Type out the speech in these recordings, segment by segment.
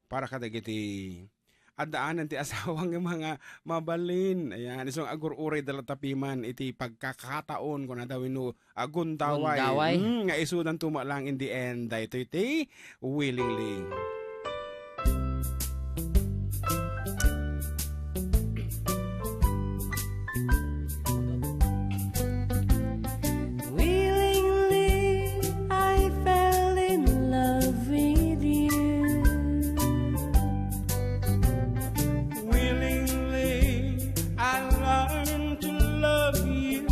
para kadagiti adaan ti asawang nga mga mabalin. Ayan, isong agur uray dala tapiman iti pagkakataon ko na dawin no agundaway. Gundaway. Nga isudan tuma lang in the end. Dahito iti willingly. Willingly, I fell in love with you. Willingly, I learned to love you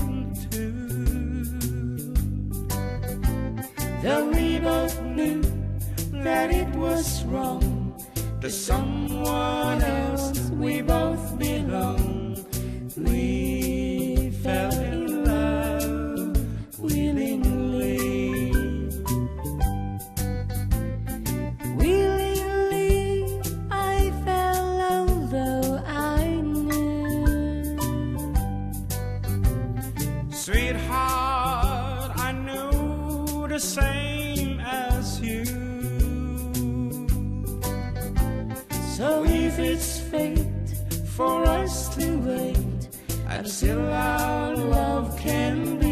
too. Though we both knew that it was wrong, To someone else we both belong. We fell in love willingly. Willingly, I fell although I knew. Sweetheart, I knew the same as you. So if it's fate for us to wait until our love can be